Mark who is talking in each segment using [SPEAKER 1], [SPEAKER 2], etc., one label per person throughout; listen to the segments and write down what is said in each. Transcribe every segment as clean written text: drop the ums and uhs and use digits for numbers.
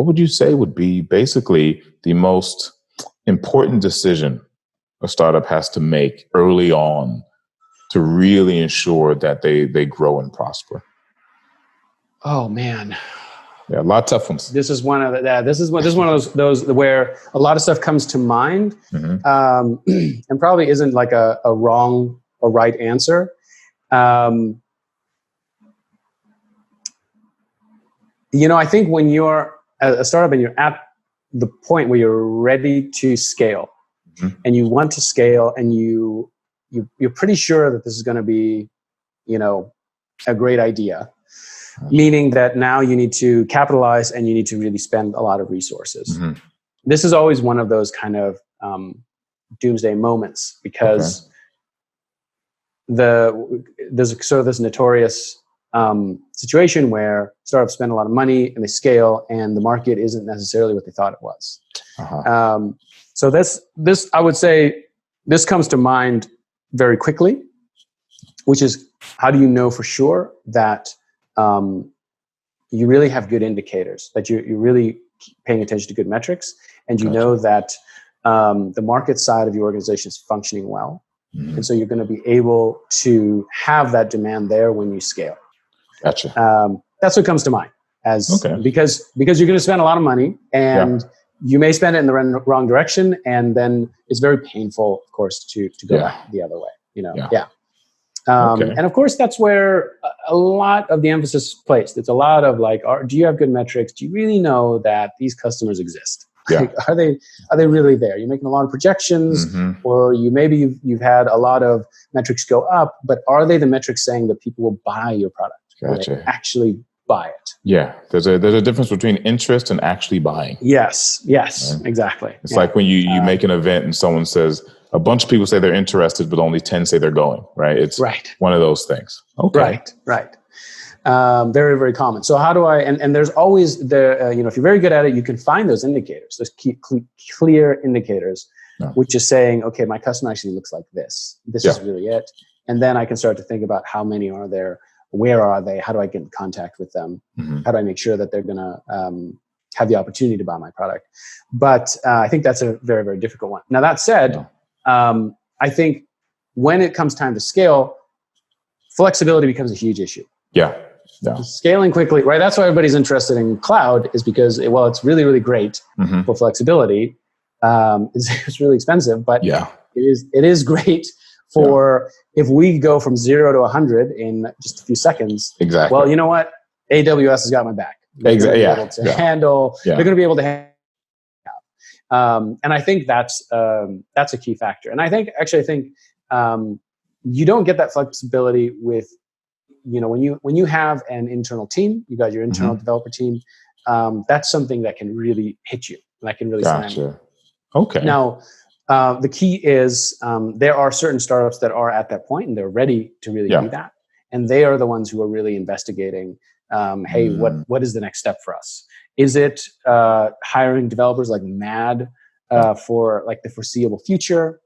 [SPEAKER 1] what would you say would be basically the most important decision a startup has to make early on to really ensure that they grow and prosper?
[SPEAKER 2] Oh man.
[SPEAKER 1] Yeah, a lot of tough ones.
[SPEAKER 2] This is one of those where a lot of stuff comes to mind, and probably isn't like a wrong or right answer. I think when you're a startup and you're at the point where you're ready to scale, and you want to scale, and you're pretty sure that this is going to be, a great idea. Meaning that now you need to capitalize and you need to really spend a lot of resources. This is always one of those kind of doomsday moments, because there's sort of this notorious situation where startups spend a lot of money and they scale, and the market isn't necessarily what they thought it was. So this I would say this comes to mind very quickly, which is, how do you know for sure that you really have good indicators, that you're really paying attention to good metrics, and you know that the market side of your organization is functioning well. And so you're going to be able to have that demand there when you scale.
[SPEAKER 1] Gotcha.
[SPEAKER 2] That's what comes to mind, because you're going to spend a lot of money, and you may spend it in the wrong direction, and then it's very painful, of course, to go back the other way. And of course, that's where a lot of the emphasis is placed. It's a lot of like, do you have good metrics? Do you really know that these customers exist? Like, are they really there? You're making a lot of projections, or you've had a lot of metrics go up, but are they the metrics saying that people will buy your product?
[SPEAKER 1] Gotcha.
[SPEAKER 2] Will they actually buy it?
[SPEAKER 1] Yeah, there's a difference between interest and actually buying.
[SPEAKER 2] Yes, right? Exactly.
[SPEAKER 1] It's like when you make an event and someone says, a bunch of people say they're interested, but only 10 say they're going, right? It's one of those things. Okay.
[SPEAKER 2] Right. Very, very common. So how do I, and there's always if you're very good at it, you can find those indicators, those clear indicators, which is saying, okay, my customer actually looks like this. This is really it. And then I can start to think about how many are there, where are they, how do I get in contact with them? How do I make sure that they're going to have the opportunity to buy my product? But I think that's a very, very difficult one. Now, that said, I think when it comes time to scale, flexibility becomes a huge issue. Scaling quickly, right? That's why everybody's interested in cloud, is because, it's really, really great for flexibility. It's really expensive, but it is great for if we go from 0 to 100 in just a few seconds.
[SPEAKER 1] Exactly.
[SPEAKER 2] Well, you know what? AWS has got my back. Exactly. They're going to be able to handle. And I think that's a key factor. And I think you don't get that flexibility with, when you have an internal team, you got your internal developer team. That's something that can really hit you. That can really slam you.
[SPEAKER 1] Okay.
[SPEAKER 2] Now, the key is there are certain startups that are at that point and they're ready to really do that. And they are the ones who are really investigating, hey, what is the next step for us? Is it hiring developers like mad for like the foreseeable future?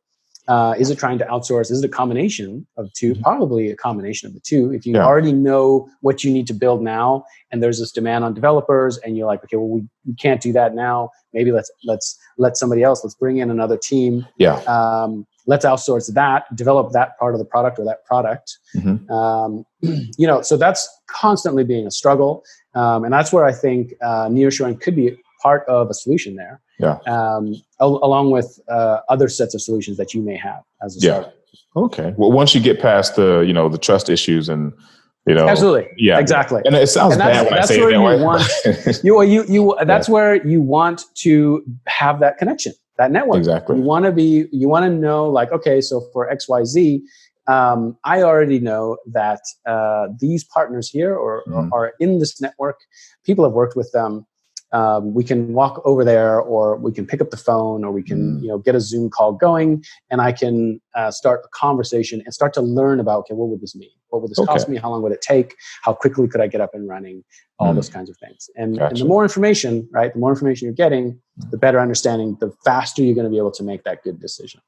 [SPEAKER 2] Is it trying to outsource? Is it a combination of the two? Probably a combination of the two. If you already know what you need to build now, and there's this demand on developers, and you're like, okay, well, we can't do that now. Maybe let's let somebody else. Let's bring in another team. Let's outsource that. Develop that part of the product or that product. So that's constantly being a struggle, and that's where I think nearshoring could be part of a solution there. Along with other sets of solutions that you may have as a startup.
[SPEAKER 1] Okay. Well, once you get past the trust issues and
[SPEAKER 2] absolutely, exactly.
[SPEAKER 1] And it sounds bad when I say it that way.
[SPEAKER 2] That's where you want to have that connection, that network.
[SPEAKER 1] Exactly.
[SPEAKER 2] You want to know, like, okay, so for XYZ, I already know that these partners here are in this network. People have worked with them. We can walk over there, or we can pick up the phone, or we can get a Zoom call going, and I can start a conversation and start to learn about, okay, what would this mean? What would this cost me? How long would it take? How quickly could I get up and running? All those kinds of things. And the more information, right? The more information you're getting, the better understanding, the faster you're going to be able to make that good decision.